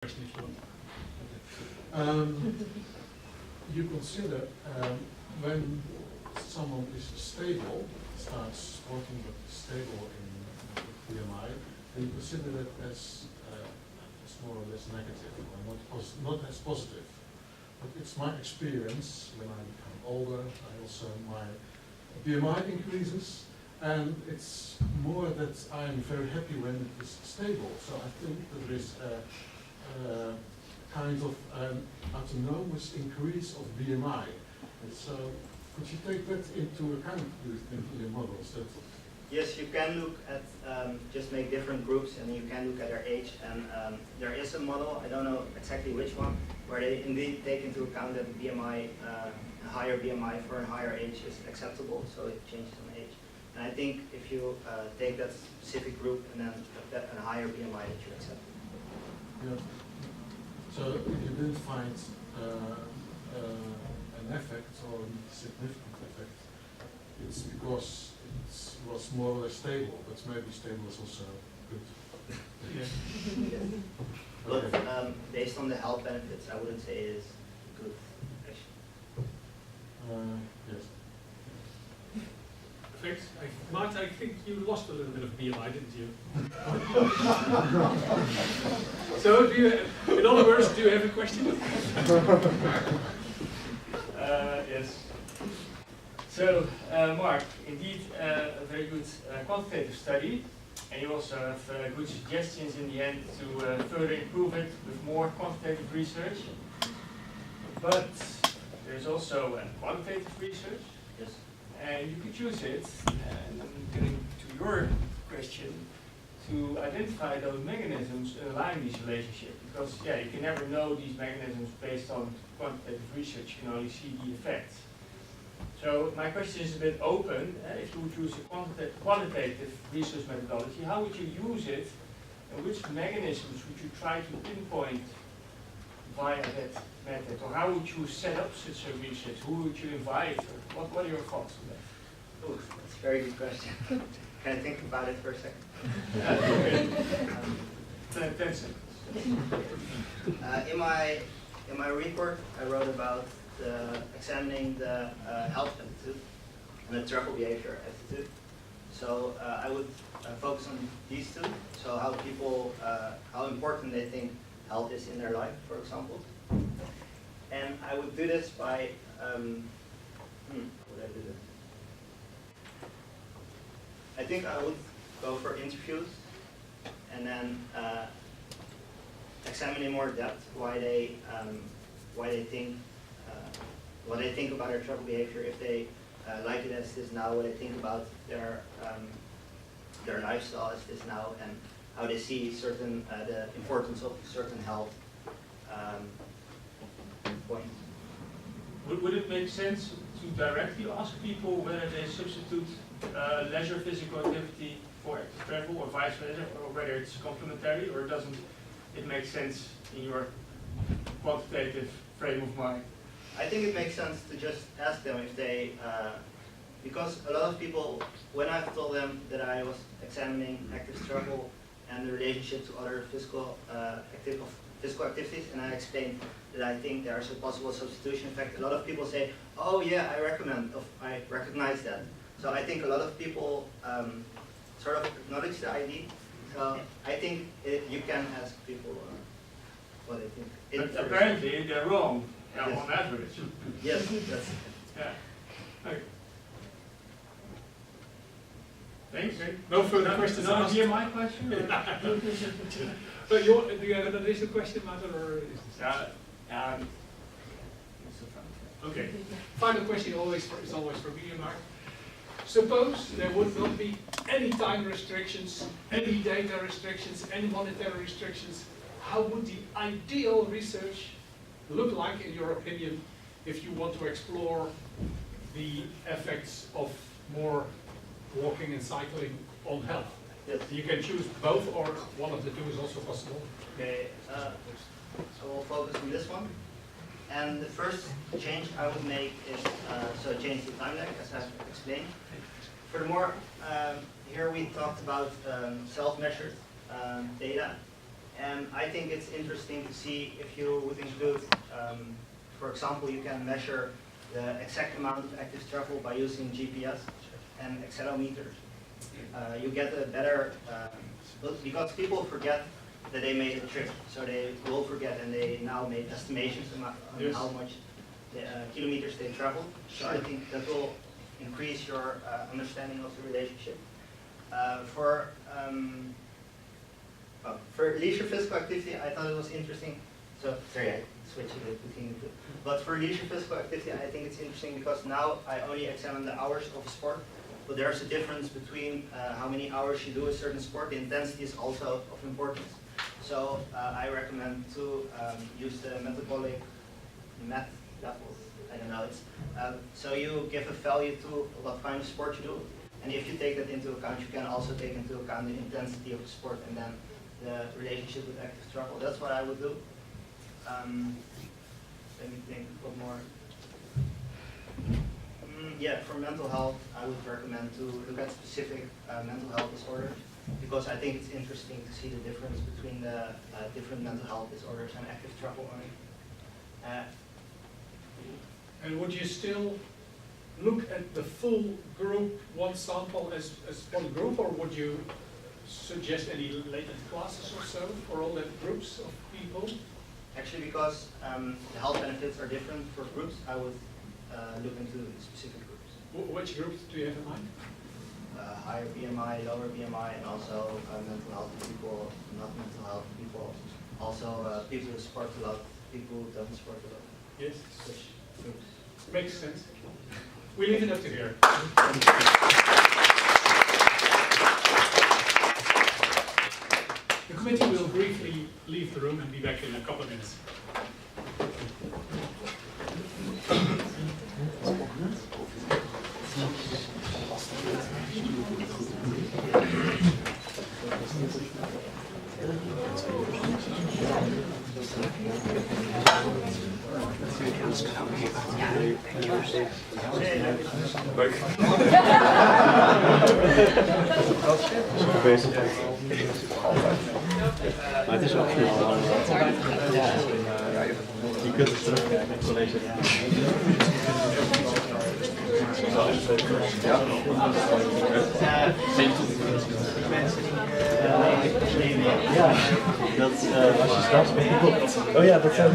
question if you want. You consider when someone is stable, starts working but stable in BMI, then you consider that as more or less negative, or not as positive. But it's my experience when I become older, my BMI increases, and it's more that I'm very happy when it is stable. So I think that there is a kind of autonomous increase of BMI. And so could you take that into account in your models? That yes, you can look at, just make different groups and you can look at their age. And there is a model, I don't know exactly which one, where they indeed take into account that BMI, a higher BMI for a higher age is acceptable, so it changes on age. And I think if you take that specific group and then a higher BMI that you accept. yeah. So if you didn't find an effect or a significant effect, it's because it was more or less stable, but maybe stable is also good. Yeah. Yes. But based on the health benefits, I wouldn't say it is good, actually. Yes. Perfect. Maart, I think you lost a little bit of BMI, didn't you? So, do you, in other words, do you have a question? Yes. So, Mark, indeed a very good quantitative study, and you also have good suggestions in the end to further improve it with more quantitative research. But there's also qualitative research. Yes. And you could use it, and I'm getting to your question, to identify those mechanisms underlying these relationships. Because yeah, you can never know these mechanisms based on quantitative research, you can only see the effects. So my question is a bit open. If you would use a qualitative research methodology, how would you use it, and which mechanisms would you try to pinpoint via that method? Or how would you set up such a research? Who would you invite? Or what are your thoughts on that? Oh, that's a very good question. Can I think about it for a second? Okay. 10 seconds. In my report, I wrote about examining the health attitude and the travel behavior attitude. So I would focus on these two. So how important they think health is in their life, for example. And I would do this by, how would I do this? I think I would go for interviews and then examine in more depth why they think what they think about their travel behavior, if they like it as it is now, what they think about their lifestyle as it is now, and how they see certain the importance of certain health points. Would it make sense to directly ask people whether they substitute leisure physical activity for active travel or vice versa, or whether it's complementary, or doesn't it make sense in your quantitative frame of mind? I think it makes sense to just ask them if they, because a lot of people, when I've told them that I was examining active travel and the relationship to other physical activities, and I explained that I think there's a possible substitution effect, a lot of people say, oh yeah, I recognize that. So I think a lot of people sort of acknowledge the idea. So I think you can ask people what they think. But apparently they're wrong, Yes. on average. Yes, that's Yeah. Okay. Thanks. No further questions No, asked. hear my question? Or? But do you have an additional question, Maarten, or is this? Okay. Final question is always for me and Mark. Suppose there would not be any time restrictions, any data restrictions, any monetary restrictions. How would the ideal research look like, in your opinion, if you want to explore the effects of more walking and cycling on health? yes. You can choose both, or one of the two is also possible. Okay, so we'll focus on this one. And the first change I would make is, so change the time lag, as I've explained. Furthermore, here we talked about self-measured data, And I think it's interesting to see if you would include, for example, you can measure the exact amount of active travel by using GPS and accelerometers. You get a better, because people forget that they made a trip, so they will forget, and they now made estimations on Yes. how much kilometers they travel. So I think that will increase your understanding of the relationship. For leisure physical activity, I thought it was interesting. So, sorry, I switched a bit between the two. But for leisure physical activity, I think it's interesting because now I only examine the hours of a sport. But there's a difference between how many hours you do a certain sport. The intensity is also of importance. So I recommend to use the metabolic math levels. I don't know. So you give a value to what kind of sport you do. And if you take that into account, you can also take into account the intensity of the sport and then the relationship with active travel. That's what I would do. Let me think, what more? Yeah, for mental health, I would recommend to look at specific mental health disorders because I think it's interesting to see the difference between the different mental health disorders and active travel only. And would you still look at the full group, one sample as one group, or would you suggest any latent classes or so for all the groups of people? Actually, because the health benefits are different for groups, I would look into specific groups. Which groups do you have in mind? Higher BMI, lower BMI, and also mental health people, not mental health people. Also people who sport a lot, people who don't sport a lot. Yes. Which groups? Makes sense. We leave it up to here. The committee will briefly leave the room and be back in a couple of minutes. Maar het is ook knal. Ja. Je kunt het terugkijken, college. Ja, dat als je straks bent. Oh ja, dat zijn